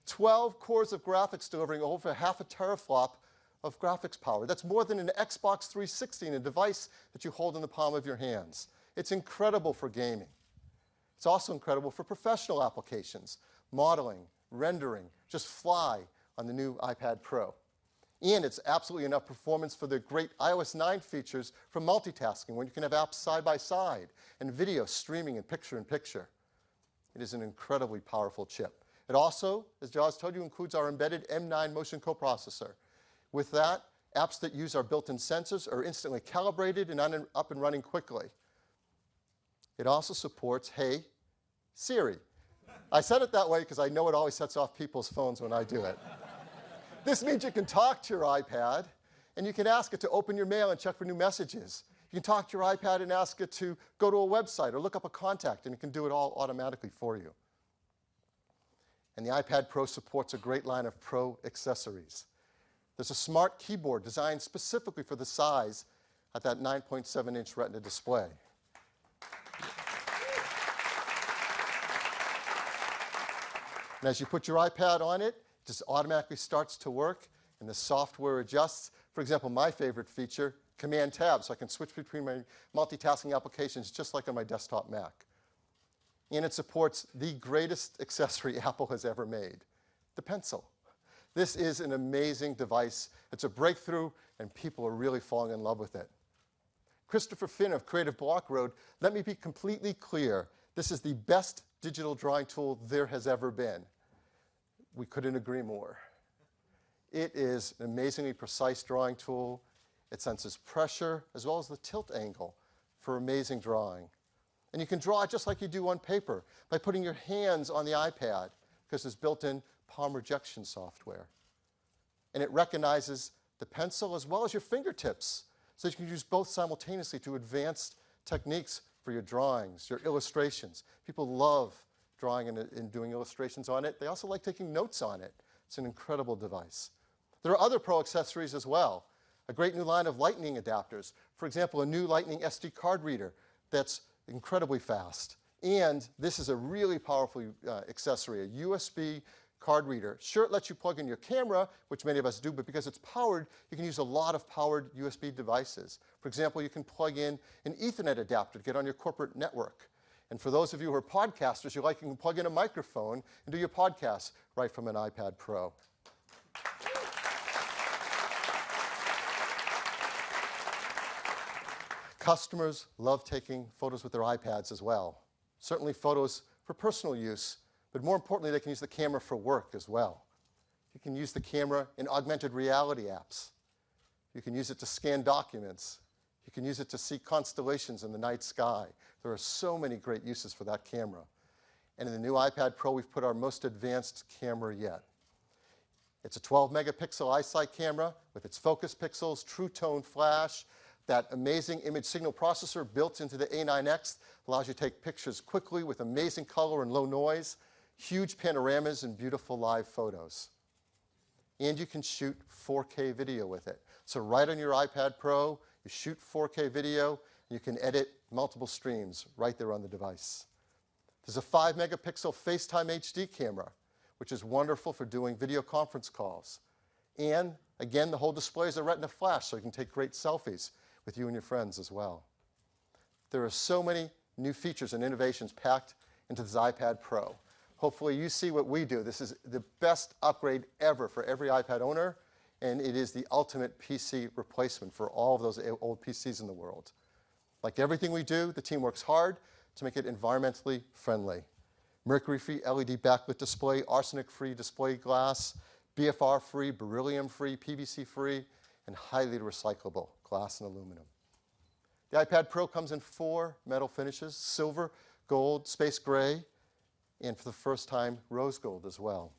12 cores of graphics delivering over half a teraflop of graphics power. That's more than an Xbox 360 in a device that you hold in the palm of your hands. It's incredible for gaming. It's also incredible for professional applications, modeling, rendering, just fly on the new iPad Pro. And it's absolutely enough performance for the great iOS 9 features for multitasking, when you can have apps side by side and video streaming in picture-in-picture. It is an incredibly powerful chip. It also, as Jaws told you, includes our embedded M9 motion coprocessor. With that, apps that use our built-in sensors are instantly calibrated and up and running quickly. It also supports Hey Siri. I said it that way because I know it always sets off people's phones when I do it. This means you can talk to your iPad, and you can ask it to open your mail and check for new messages. You can talk to your iPad and ask it to go to a website or look up a contact, and it can do it all automatically for you. And the iPad Pro supports a great line of Pro accessories. There's a smart keyboard designed specifically for the size at that 9.7-inch Retina display. And as you put your iPad on it, it just automatically starts to work, and the software adjusts. For example, my favorite feature, Command Tab, so I can switch between my multitasking applications just like on my desktop Mac. And it supports the greatest accessory Apple has ever made, the pencil. This is an amazing device. It's a breakthrough, and people are really falling in love with it. Christopher Finn of Creative Block wrote, "Let me be completely clear. This is the best digital drawing tool there has ever been." We couldn't agree more. It is an amazingly precise drawing tool. It senses pressure as well as the tilt angle for amazing drawing. And you can draw just like you do on paper by putting your hands on the iPad because there's built-in palm rejection software. And it recognizes the pencil as well as your fingertips, so you can use both simultaneously to advanced techniques for your drawings, your illustrations. People love drawing and doing illustrations on it. They also like taking notes on it. It's an incredible device. There are other Pro accessories as well. A great new line of Lightning adapters. For example, a new Lightning SD card reader that's incredibly fast. And this is a really powerful accessory, a USB card reader. Sure, it lets you plug in your camera, which many of us do, but because it's powered, you can use a lot of powered USB devices. For example, you can plug in an Ethernet adapter to get on your corporate network. And for those of you who are podcasters, you can plug in a microphone and do your podcast right from an iPad Pro. Customers love taking photos with their iPads as well. Certainly photos for personal use, but more importantly, they can use the camera for work as well. You can use the camera in augmented reality apps. You can use it to scan documents. You can use it to see constellations in the night sky. There are so many great uses for that camera. And in the new iPad Pro, we've put our most advanced camera yet. It's a 12-megapixel iSight camera with its focus pixels, true tone flash. That amazing image signal processor built into the A9X allows you to take pictures quickly with amazing color and low noise, huge panoramas, and beautiful live photos. And you can shoot 4K video with it. So right on your iPad Pro, you shoot 4K video, and you can edit multiple streams right there on the device. There's a 5-megapixel FaceTime HD camera, which is wonderful for doing video conference calls. And again, the whole display is a Retina flash, so you can take great selfies with you and your friends as well. There are so many new features and innovations packed into this iPad Pro. Hopefully you see what we do. This is the best upgrade ever for every iPad owner, and it is the ultimate PC replacement for all of those old PCs in the world. Like everything we do, the team works hard to make it environmentally friendly. Mercury-free LED backlit display, arsenic-free display glass, BFR-free, beryllium-free, PVC-free, and highly recyclable glass and aluminum. The iPad Pro comes in 4 metal finishes: silver, gold, space gray, and for the first time, rose gold as well.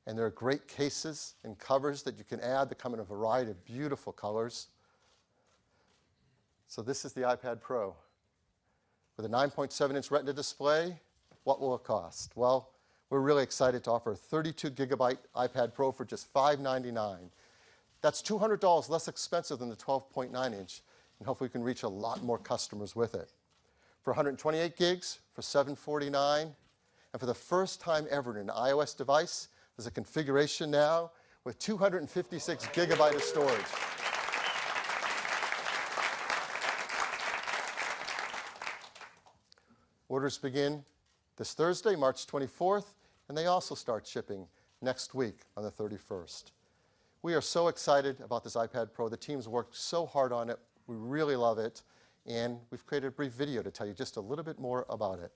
And there are great cases and covers that you can add that come in a variety of beautiful colors. So this is the iPad Pro. With a 9.7-inch Retina display, what will it cost? Well, we're really excited to offer a 32-gigabyte iPad Pro for just $599. That's $200 less expensive than the 12.9-inch, and hopefully we can reach a lot more customers with it. For 128 gigs, for $749, and for the first time ever in an iOS device, there's a configuration now with 256 gigabyte of storage. Orders begin this Thursday, March 24th, and they also start shipping next week on the 31st. We are so excited about this iPad Pro. The team's worked so hard on it. We really love it, and we've created a brief video to tell you just a little bit more about it.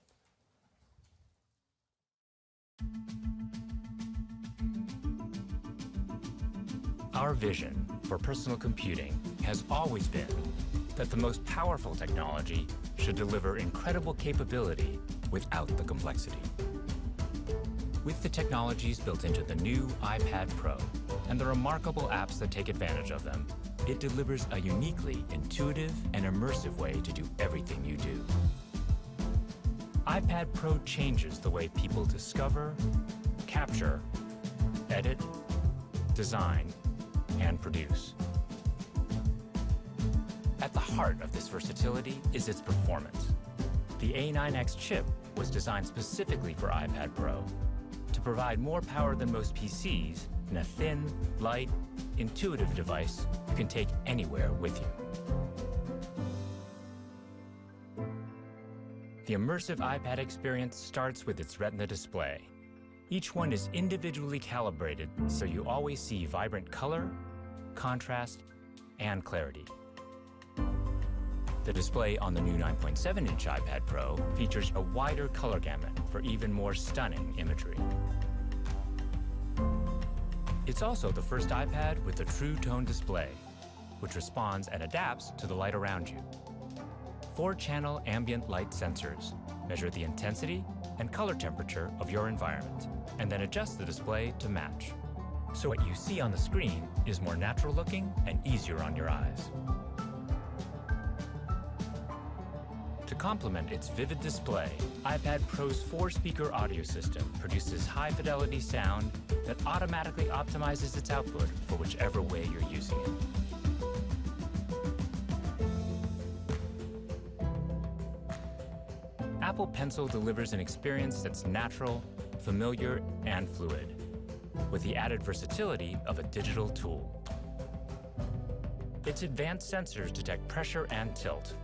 Our vision for personal computing has always been that the most powerful technology should deliver incredible capability without the complexity. With the technologies built into the new iPad Pro and the remarkable apps that take advantage of them, it delivers a uniquely intuitive and immersive way to do everything you do. iPad Pro changes the way people discover, capture, edit, design, and produce. At the heart of this versatility is its performance. The A9X chip was designed specifically for iPad Pro to provide more power than most PCs in a thin, light, intuitive device you can take anywhere with you. The immersive iPad experience starts with its Retina display. Each one is individually calibrated so you always see vibrant color, contrast, and clarity. The display on the new 9.7-inch iPad Pro features a wider color gamut for even more stunning imagery. It's also the first iPad with a true tone display, which responds and adapts to the light around you. 4-channel ambient light sensors measure the intensity and color temperature of your environment, and then adjust the display to match. So what you see on the screen is more natural looking and easier on your eyes. To complement its vivid display, iPad Pro's 4-speaker audio system produces high-fidelity sound that automatically optimizes its output for whichever way you're using it. Apple Pencil delivers an experience that's natural, familiar, and fluid, with the added versatility of a digital tool. Its advanced sensors detect pressure and tilt,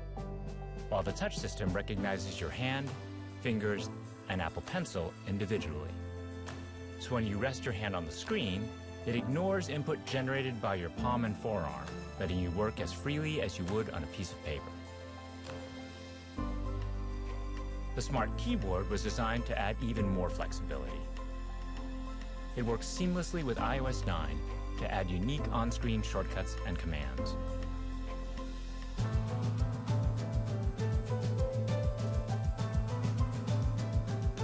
while the touch system recognizes your hand, fingers, and Apple Pencil individually. So when you rest your hand on the screen, it ignores input generated by your palm and forearm, letting you work as freely as you would on a piece of paper. The Smart Keyboard was designed to add even more flexibility. It works seamlessly with iOS 9 to add unique on-screen shortcuts and commands.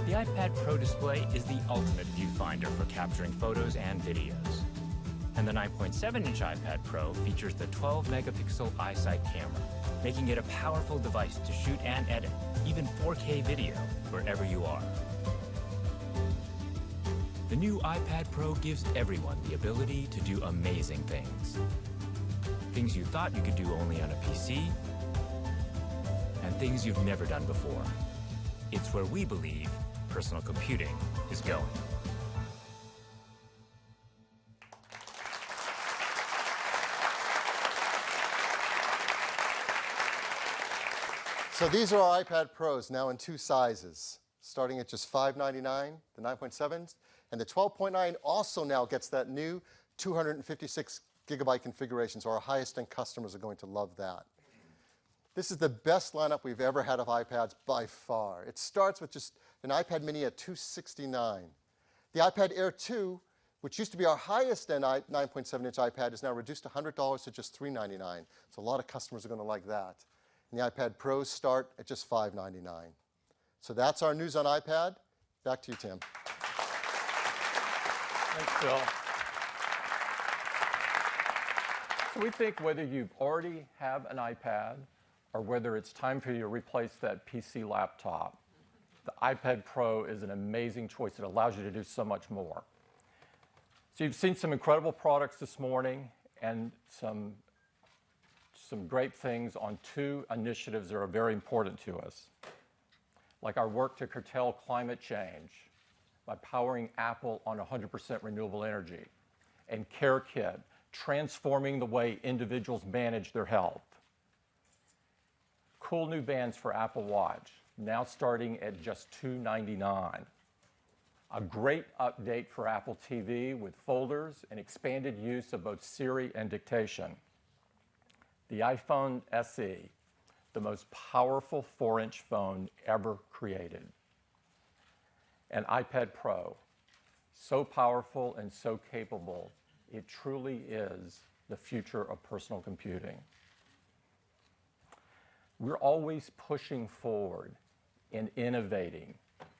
The iPad Pro display is the ultimate viewfinder for capturing photos and videos. And the 9.7-inch iPad Pro features the 12-megapixel iSight camera, making it a powerful device to shoot and edit, even 4K video, wherever you are. The new iPad Pro gives everyone the ability to do amazing things. Things you thought you could do only on a PC, and things you've never done before. It's where we believe personal computing is going. So these are our iPad Pros, now in 2 sizes, starting at just $599, the 9.7s, and the 12.9 also now gets that new 256 gigabyte configuration, so our highest-end customers are going to love that. This is the best lineup we've ever had of iPads by far. It starts with just an iPad mini at $269. The iPad Air 2, which used to be our highest-end 9.7-inch iPad, is now reduced $100 to just $399. So a lot of customers are going to like that. And the iPad Pros start at just $599. So that's our news on iPad. Back to you, Tim. Thanks, Phil. So we think whether you've already have an iPad or whether it's time for you to replace that PC laptop, the iPad Pro is an amazing choice. It allows you to do so much more. So you've seen some incredible products this morning and some great things on 2 initiatives that are very important to us, like our work to curtail climate change by powering Apple on 100% renewable energy, and CareKit, transforming the way individuals manage their health. Cool new bands for Apple Watch, now starting at just $299. A great update for Apple TV with folders and expanded use of both Siri and dictation. The iPhone SE, the most powerful 4-inch phone ever created. An iPad Pro, so powerful and so capable, it truly is the future of personal computing. We're always pushing forward and innovating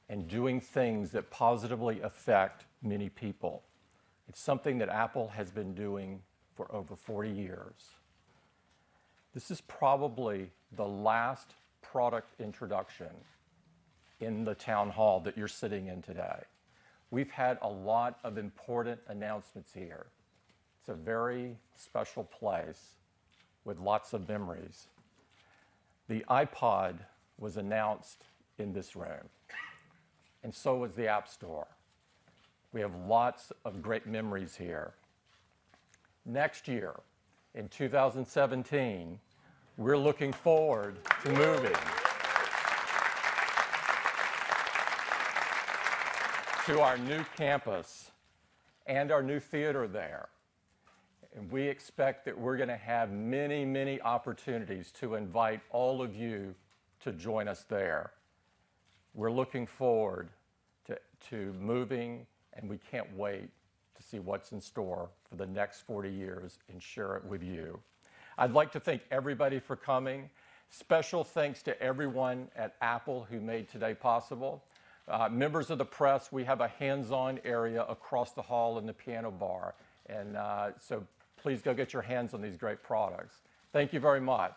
and doing things that positively affect many people. It's something that Apple has been doing for over 40 years. This is probably the last product introduction in the town hall that you're sitting in today. We've had a lot of important announcements here. It's a very special place with lots of memories. The iPod was announced in this room, and so was the App Store. We have lots of great memories here. Next year, in 2017, we're looking forward to moving to our new campus and our new theater there. And we expect that we're going to have many, many opportunities to invite all of you to join us there. We're looking forward to moving, and we can't wait to see what's in store for the next 40 years and share it with you. I'd like to thank everybody for coming. Special thanks to everyone at Apple who made today possible. Members of the press, we have a hands-on area across the hall in the piano bar. And so please go get your hands on these great products. Thank you very much.